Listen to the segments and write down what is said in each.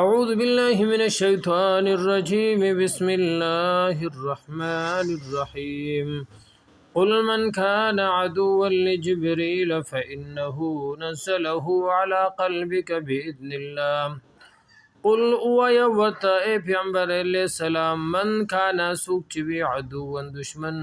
أعوذ بالله من الشيطان الرجيم بسم الله الرحمن الرحيم قل من كان عدوا لجبريل فإنه نزله على قلبك بإذن الله قل اویا ورته ای پیغمبر علیہ السلام من کانا سوک چې وی عدو دشمن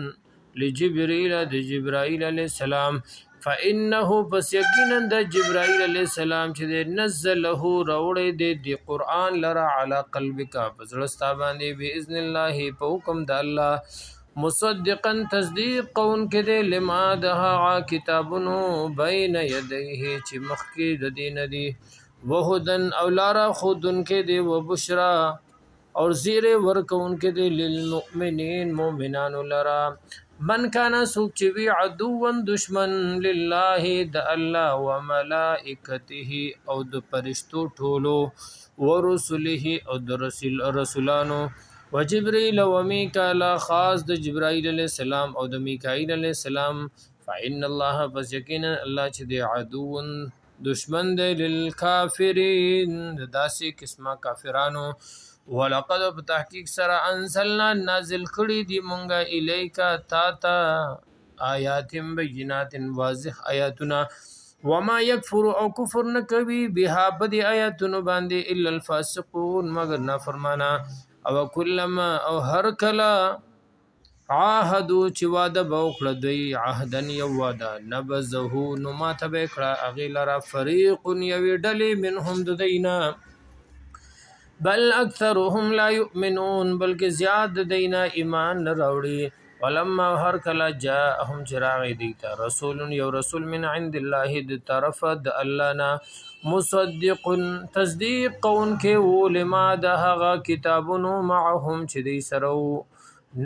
لجبريل د جبرائیل علیہ السلام فانه پس یقینا د جبرائیل علیہ السلام چې نزله روړې د قران لرا علی قلبک فزړستا باندې باذن الله په حکم د الله مصدقا تصدیق کون کې د لما دها کتابونو بین یدیه چې مخکې د دین دی وهدن او لارا خودن کې دی و بشرا اور زیر ورکون کې دی للمؤمنین مؤمنان لرا من کانا سوک چې وی عدو دشمن لله د الله و ملائکته او د پرشتو ټولو ورسله او د رسولانو و جبريل و میکائیل خاص د جبرائیل علیہ السلام او د میکائیل علیہ السلام فإن الله پس یقینا الله چې دی عدو دشمن دی للکافرین داسې قسمه کافرانو ولقد بتحقیق سره انزلنا نازل کړي دی مونږه الیکا تا تا آیات بینات واضح آیاتنا وما یکفر او کفر نکوي بها بدی آیاتونو باندې الا الفاسقون مگر نافرمانا او کلم او هر کلا عاهدو چې واده بوکړه دوی عهدن یو واده نبذه نو ماته به کړه اغه لرا فریق یوی ډلې منهم د دینا بل اکثرهم لا یؤمنون بلکې زیاد دینا ایمان نه راوړي ولما هر کله جاءهم چراغ دیتا رسول یو رسول من عند الله د طرف د الله نه مصدق تصدیق کون کې ولما دهغه کتابونو معهم چې دی سره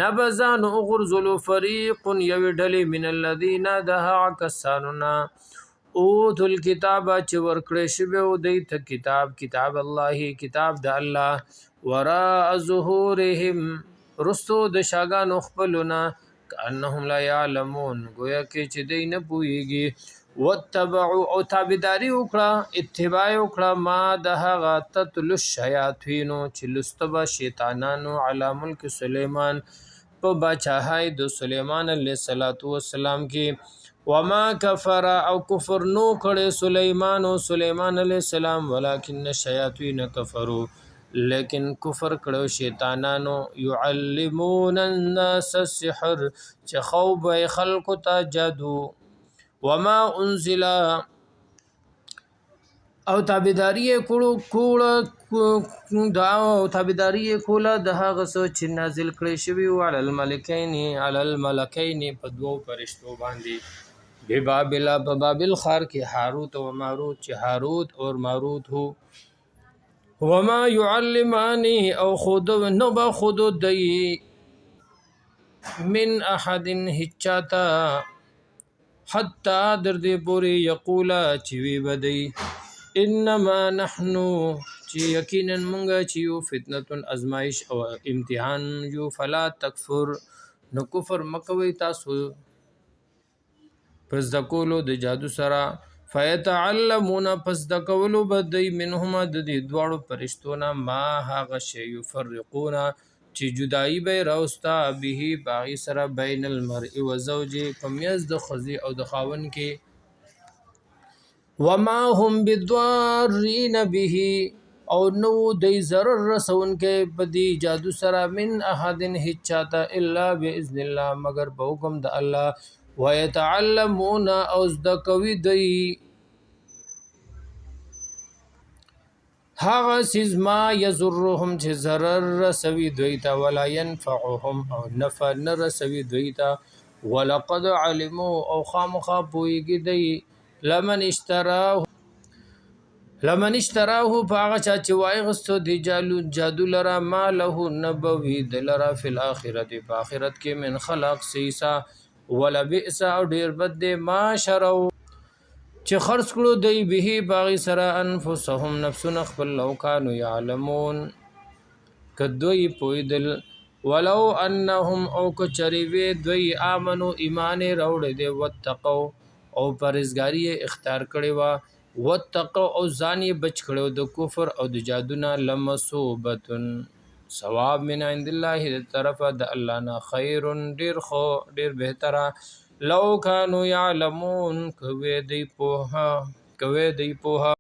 نبذان اغرزل فریق یوډلی من الذین دها کساننا اوتل الكتاب چې ورکړې شوی او دیت کتاب الله کتاب د الله وراء ظهورهم رستو د شاګانو خپلنا کانهم لا يعلمون گویا کې چې دی نه پويږي وتبعوا او تابعداري وکړه اتباع وکړه ما دها تتل الشیاطین چې لستبا شیطانانو علی ملک سلیمان په بادشاہي د سلیمان علیه السلام کې وما کفر او کفر نو کړي سلیمان علیه السلام ولکن الشیاطین کفروا لیکن کفر کړو شیطانانو يعلمون الناس السحر چې خوب خلق ته جادو وما انزل او تابعداري کړو دا او تابعداري کوله د هغه څه چې نازل کړي شوی او علی الملکین په دوو فرشتو باندې ببابل په بابل خار کې هاروت او ماروت چې هاروت او ماروت هو وما يعلمان او خود نو با خود دی من احد حچاتا حتا در دې پوری یقولا چې وی بدی انما نحنو چې یقینا مونږه چې یو فتنه ازمایش او امتحان یو فلا تکفر نو کفر مکوي تاسو پس د کولو د جادو سره فیتعلمون پس د کولو بدی منهما د دې دواړو فرشتونه ما هغه شی یفرقون چې جدائی به راوستا به باغی سره بین المرء و زوجه پمیز د خزی او د خاون کې وما هم بالضارین به او نو د ضرر رسون کې بدی جادو سره من احد حچاتا الا باذن الله مگر په حکم د الله ويتعلمون اوز د کوي دی هغه سیز ما یضرهم چې ضرر رسوي دوی ته ولا ينفعهم او نفع نه رسوي دوی ته ولقد علموا او خامخا پويږي دی لمن اشتراه فاغه چې وای غستو دی جادو لرا ما له نبوي دلرا فی الاخرته په اخرت کې من خلق سیسا ولا بئس او ډیر بد دی ما شرو چې خرڅ کړو دی به باغی سره انفسهم نفسنا خپل لو کانوا يعلمون کدوی پویدل ولو انهم او کچری وی دوی امنو ایمان راوړ دی وتقو او پرهیزګاری اختیار کړي وا واتقوا او ځان یې بچ کړو د کفر او د جادو نه لمصوبتن ثواب من عند الله د طرفه د الله نه خیر ډیر خو ډیر بهتره لو كانوا يعلمون کوي دی پوها